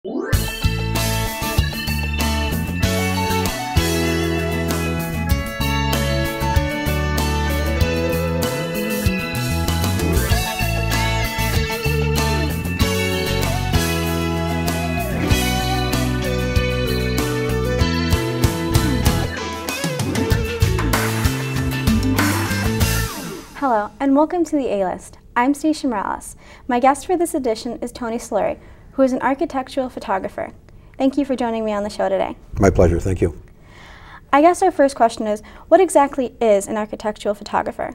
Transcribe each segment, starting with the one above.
Hello, and welcome to the A-List. I'm Stasha Morales. My guest for this edition is Tony Soluri, who is an architectural photographer. Thank you for joining me on the show today. My pleasure, thank you. I guess our first question is, what exactly is an architectural photographer?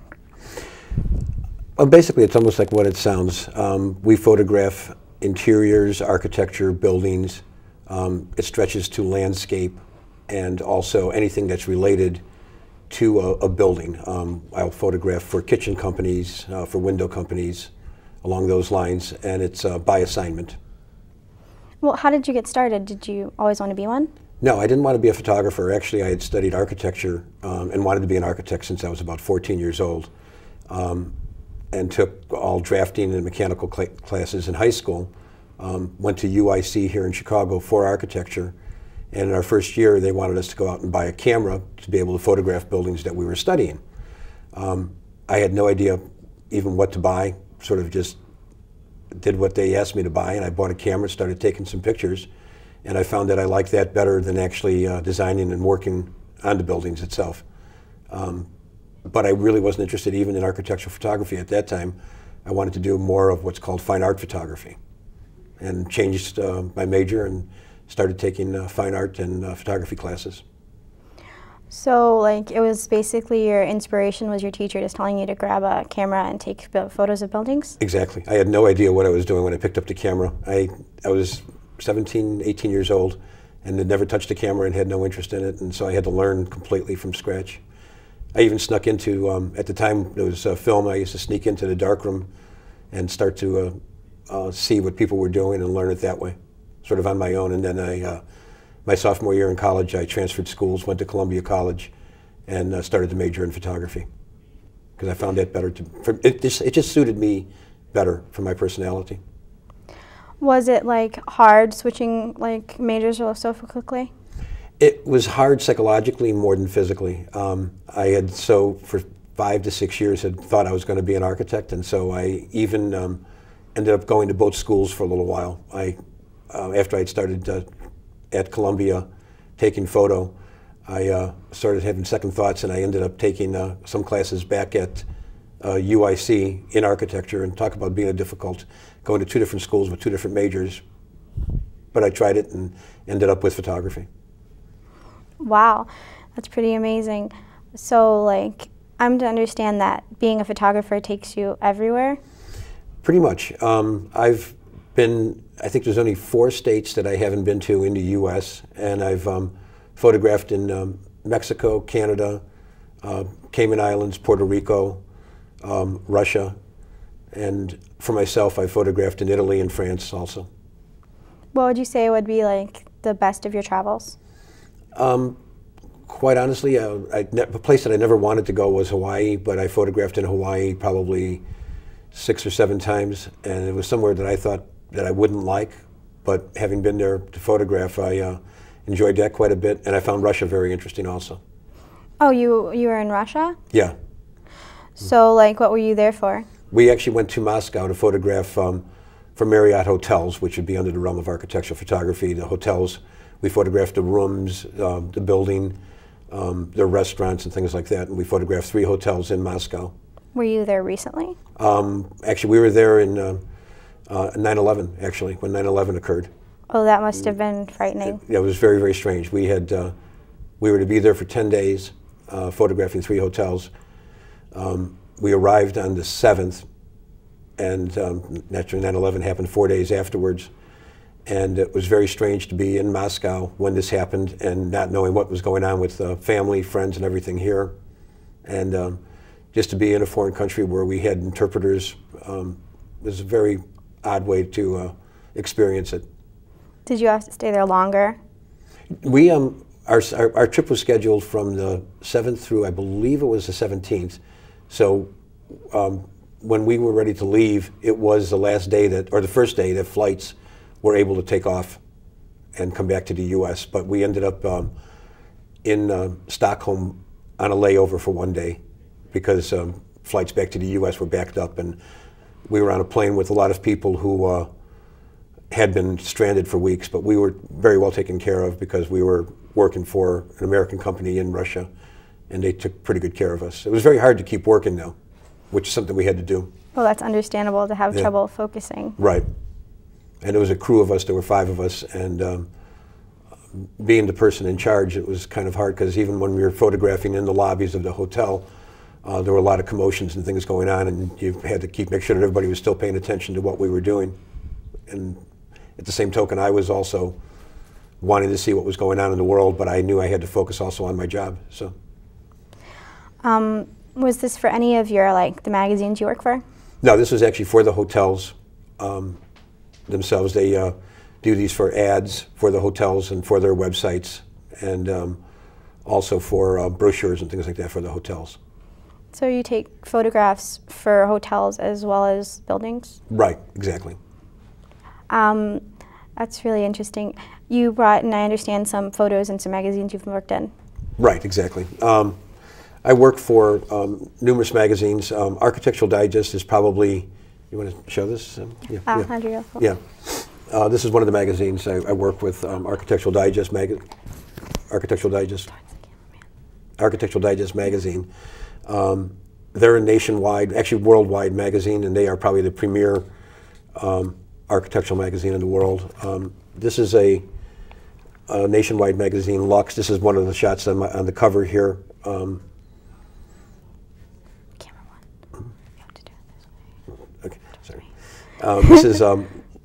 Well, basically, it's almost like what it sounds. We photograph interiors, architecture, buildings. It stretches to landscape and also anything that's related to a building. I'll photograph for kitchen companies, for window companies, along those lines, and it's by assignment. Well, how did you get started? Did you always want to be one? No, I didn't want to be a photographer. Actually, I had studied architecture and wanted to be an architect since I was about 14 years old, and took all drafting and mechanical classes in high school. Went to UIC here in Chicago for architecture. And in our first year, they wanted us to go out and buy a camera to be able to photograph buildings that we were studying. I had no idea even what to buy, sort of just did what they asked me to buy, and I bought a camera, started taking some pictures, and I found that I liked that better than actually designing and working on the buildings itself. But I really wasn't interested even in architectural photography at that time. I wanted to do more of what's called fine art photography, and changed my major and started taking fine art and photography classes. So, like, it was basically your inspiration was your teacher just telling you to grab a camera and take photos of buildings? Exactly. I had no idea what I was doing when I picked up the camera. I was 17, 18 years old and had never touched a camera and had no interest in it, and so I had to learn completely from scratch. I even snuck into, at the time there was a film, I used to sneak into the darkroom and start to see what people were doing and learn it that way, sort of on my own. And then my sophomore year in college, I transferred schools, went to Columbia College, and started to major in photography because I found that better. It just suited me better for my personality. Was it like hard switching like majors so quickly? It was hard psychologically more than physically. I had for 5 to 6 years had thought I was going to be an architect, and so I even ended up going to both schools for a little while. After I'd started at Columbia taking photo, I started having second thoughts, and I ended up taking some classes back at UIC in architecture, and talk about being difficult, going to 2 different schools with 2 different majors. But I tried it and ended up with photography. Wow, that's pretty amazing. So, like, I'm to understand that being a photographer takes you everywhere? Pretty much. I've been, I think there's only 4 states that I haven't been to in the U.S., and I've photographed in Mexico, Canada, Cayman Islands, Puerto Rico, Russia, and for myself I photographed in Italy and France also. What would you say would be like the best of your travels? Quite honestly, a place that I never wanted to go was Hawaii, but I photographed in Hawaii probably 6 or 7 times, and it was somewhere that I thought that I wouldn't like, but having been there to photograph, I enjoyed that quite a bit, and I found Russia very interesting also. Oh, you were in Russia? Yeah. So, like, what were you there for? We actually went to Moscow to photograph for Marriott hotels, which would be under the realm of architectural photography. The hotels, we photographed the rooms, the building, the restaurants and things like that, and we photographed 3 hotels in Moscow. Were you there recently? Actually, we were there in 9/11, actually, when 9/11 occurred. Oh, that must have been frightening. It was very, very strange. We were to be there for 10 days, photographing 3 hotels. We arrived on the 7th, and naturally 9/11 happened 4 days afterwards. And it was very strange to be in Moscow when this happened and not knowing what was going on with family, friends, and everything here. And just to be in a foreign country where we had interpreters was a very odd way to experience it. Did you have to stay there longer? We our trip was scheduled from the 7th through, I believe it was the 17th. So when we were ready to leave, it was the last day that, or the first day that flights were able to take off and come back to the U.S. But we ended up in Stockholm on a layover for one day because flights back to the U.S. were backed up, and we were on a plane with a lot of people who had been stranded for weeks, but we were very well taken care of because we were working for an American company in Russia, and they took pretty good care of us. It was very hard to keep working though, which is something we had to do. Well, that's understandable to have trouble focusing. Right. And it was a crew of us, there were 5 of us, and being the person in charge, it was kind of hard because even when we were photographing in the lobbies of the hotel, there were a lot of commotions and things going on, and you had to make sure that everybody was still paying attention to what we were doing. And at the same token, I was also wanting to see what was going on in the world, but I knew I had to focus also on my job. So, was this for any of your the magazines you work for? No, this was actually for the hotels themselves. They do these for ads for the hotels and for their websites, and also for brochures and things like that for the hotels. So you take photographs for hotels as well as buildings? Right, exactly. That's really interesting. You brought, and I understand, some photos in some magazines you've worked in. Right, exactly. I work for numerous magazines. Architectural Digest is probably, you want to show this? Yeah. This is one of the magazines I work with, Architectural Digest magazine. They're a nationwide, actually worldwide magazine, and they are probably the premier architectural magazine in the world. This is a nationwide magazine, Lux. This is one of the shots on the cover here. Camera one. You have to do it this way. Okay, sorry. This is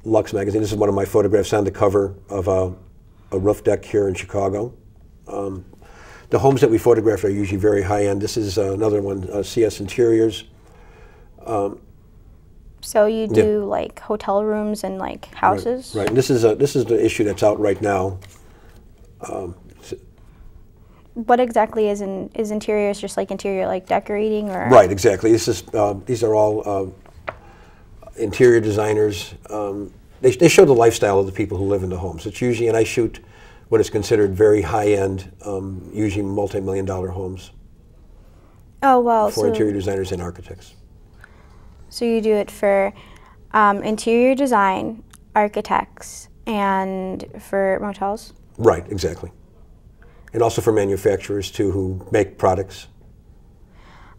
Lux magazine. This is one of my photographs on the cover of a roof deck here in Chicago. The homes that we photograph are usually very high-end. This is another one, CS Interiors. So you do hotel rooms and houses? Right. And this is the issue that's out right now. What exactly is interiors? Just interior decorating, or? Right. Exactly. This is these are all interior designers. They show the lifestyle of the people who live in the homes. It's usually, and I shoot what is considered very high-end, usually multi-million-dollar homes. Oh, wow. For interior designers and architects. So you do it for interior design, architects, and for motels? Right, exactly. And also for manufacturers, too, who make products.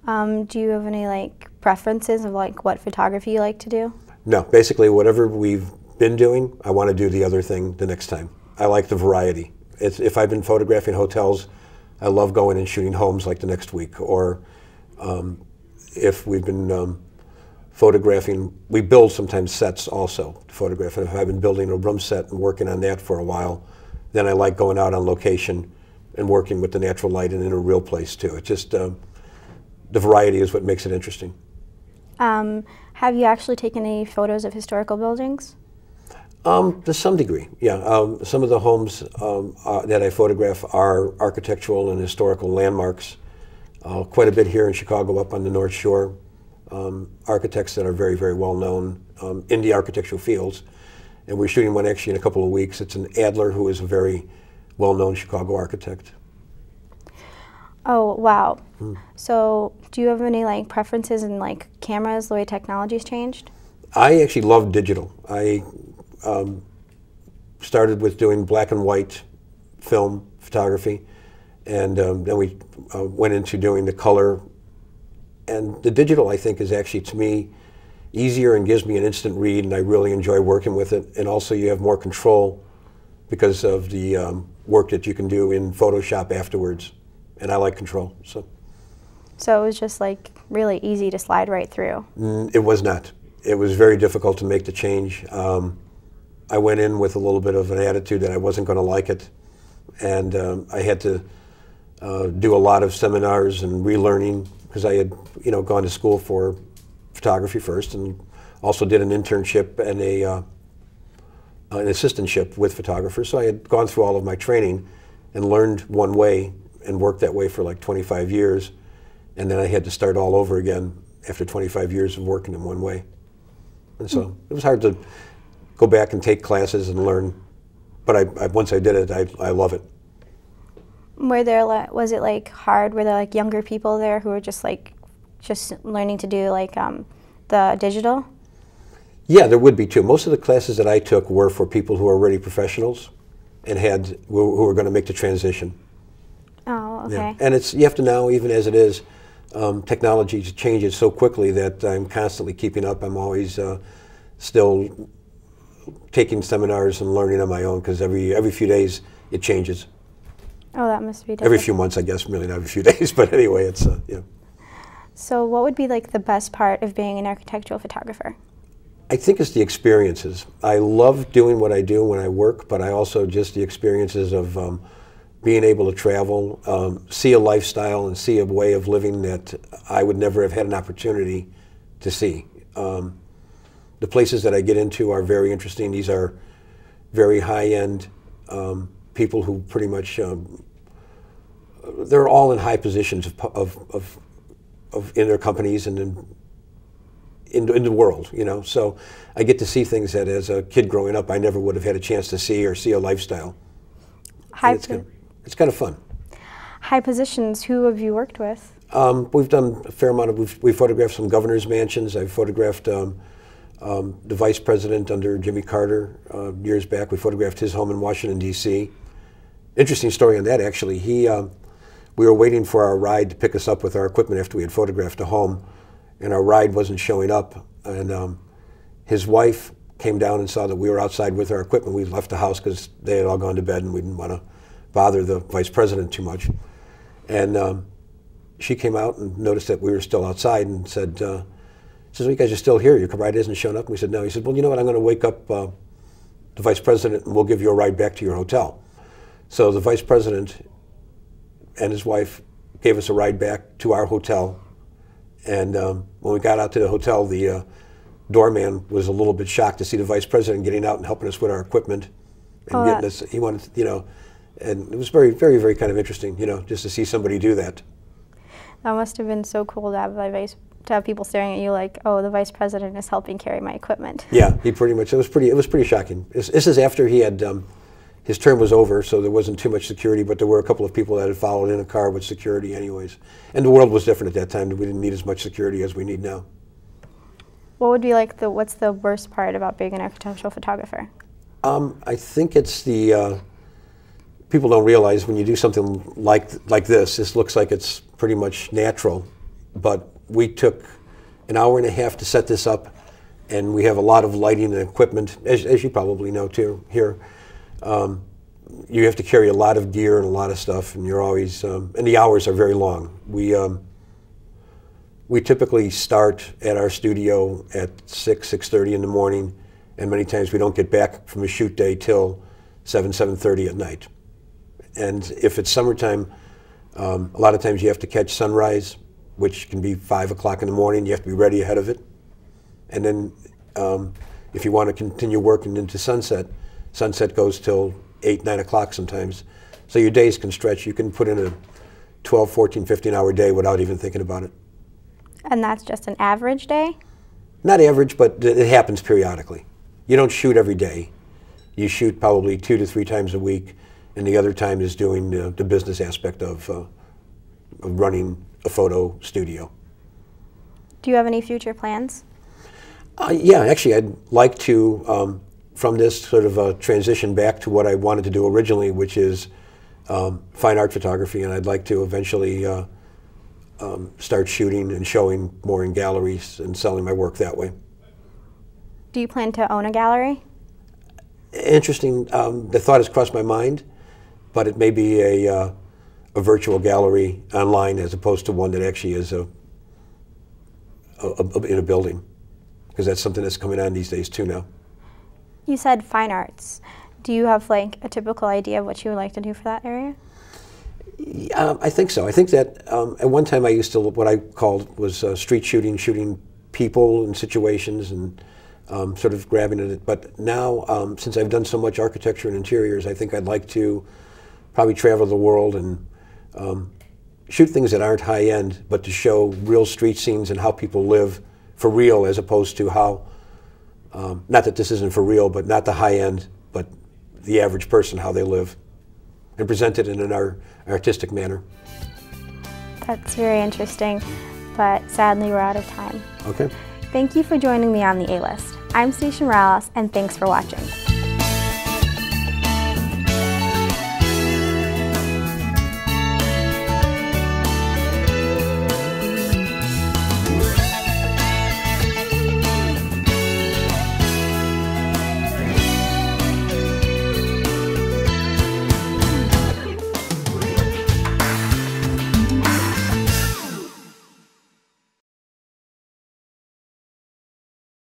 Do you have any preferences of what photography you like to do? No, basically whatever we've been doing, I want to do the other thing the next time. I like the variety. If I've been photographing hotels, I love going and shooting homes the next week. Or if we've been photographing, we build sometimes sets also to photograph. And if I've been building a room set and working on that for a while, then I like going out on location and working with the natural light and in a real place too. It's just the variety is what makes it interesting. Have you actually taken any photos of historical buildings? To some degree, yeah. Some of the homes that I photograph are architectural and historical landmarks. Quite a bit here in Chicago, up on the North Shore. Architects that are very, very well known in the architectural fields. And we're shooting one actually in a couple of weeks. It's an Adler, who is a very well-known Chicago architect. Oh, wow. So do you have any preferences in cameras, the way technology's changed? I actually love digital. I started with doing black and white film photography, and then we went into doing the color. And the digital, I think, is actually, to me, easier and gives me an instant read, and I really enjoy working with it. And also you have more control because of the work that you can do in Photoshop afterwards. And I like control. So it was just really easy to slide right through? It was not. It was very difficult to make the change. I went in with a little bit of an attitude that I wasn't going to like it. And I had to do a lot of seminars and relearning, because I had gone to school for photography first, and also did an internship and an assistantship with photographers. So I had gone through all of my training and learned one way and worked that way for 25 years. And then I had to start all over again after 25 years of working in one way. And so it was hard to go back and take classes and learn but once I did it, I love it. Was it like hard? Were there like younger people there who were just learning to do like the digital? Yeah, there would be too. Most of the classes that I took were for people who are already professionals and who were going to make the transition. Oh, okay. Yeah. And you have to now, even as it is, technology changes so quickly that I'm constantly keeping up. I'm always still taking seminars and learning on my own, because every few days it changes. Oh, that must be different. Every few months, I guess, really not every few days, but anyway, it's, yeah. So what would be like the best part of being an architectural photographer? I think it's the experiences. I love doing what I do when I work, but I also just the experiences of being able to travel, see a lifestyle and see a way of living that I would never have had an opportunity to see. The places that I get into are very interesting. These are very high-end people who pretty much, they're all in high positions in their companies and in the world, you know. So I get to see things that as a kid growing up I never would have had a chance to see, or see a lifestyle. It's kind of fun. High positions, who have you worked with? We've done a fair amount of, we've photographed some governor's mansions. I've photographed the vice president under Jimmy Carter years back. We photographed his home in Washington, D.C. Interesting story on that, actually. We were waiting for our ride to pick us up with our equipment after we had photographed the home, and our ride wasn't showing up. And his wife came down and saw that we were outside with our equipment. We left the house because they had all gone to bed and we didn't want to bother the vice president too much. And she came out and noticed that we were still outside and said, well, you guys are still here, your ride isn't showing up? And we said, no. He said, well, you know what, I'm going to wake up the vice president and we'll give you a ride back to your hotel. So the vice president and his wife gave us a ride back to our hotel. And when we got out to the hotel, the doorman was a little bit shocked to see the vice president getting out and helping us with our equipment and getting us, he wanted, you know, and it was very, very, very kind of interesting, you know, just to see somebody do that. That must have been so cool to have people staring at you like, oh, the vice president is helping carry my equipment. Yeah, he pretty much, it was pretty shocking. This is after he had, his term was over, so there wasn't too much security, but there were a couple of people that had followed in a car with security anyways. And the world was different at that time. We didn't need as much security as we need now. What would be like what's the worst part about being an architectural photographer? I think it's the, people don't realize when you do something like this looks like it's pretty much natural, but we took an hour and a half to set this up, and we have a lot of lighting and equipment, as you probably know too, here. You have to carry a lot of gear and a lot of stuff, and you're always, and the hours are very long. We typically start at our studio at 6:30 in the morning, and many times we don't get back from a shoot day till 7:30 at night. And if it's summertime, a lot of times you have to catch sunrise, which can be 5 o'clock in the morning. You have to be ready ahead of it. And then if you want to continue working into sunset, sunset goes till 8, 9 o'clock sometimes. So your days can stretch. You can put in a 12, 14, 15-hour day without even thinking about it. And that's just an average day? Not average, but it happens periodically. You don't shoot every day. You shoot probably 2 to 3 times a week, and the other time is doing the business aspect of running a photo studio. Do you have any future plans? Yeah, actually, I'd like to, from this sort of transition back to what I wanted to do originally, which is fine art photography, and I'd like to eventually start shooting and showing more in galleries and selling my work that way. Do you plan to own a gallery? Interesting. The thought has crossed my mind, but it may be a virtual gallery online as opposed to one that actually is in a building, because that's something that's coming on these days too now. You said fine arts. Do you have like a typical idea of what you would like to do for that area? I think so. I think that at one time I used to, what I called was street shooting, shooting people and situations and sort of grabbing at it. But now, since I've done so much architecture and interiors, I think I'd like to probably travel the world and shoot things that aren't high-end, but to show real street scenes and how people live for real, as opposed to how, not that this isn't for real, but not the high-end, but the average person how they live and present it in an artistic manner. That's very interesting, but sadly we're out of time. Okay. Thank you for joining me on the A-List. I'm Stasha Morales, and thanks for watching.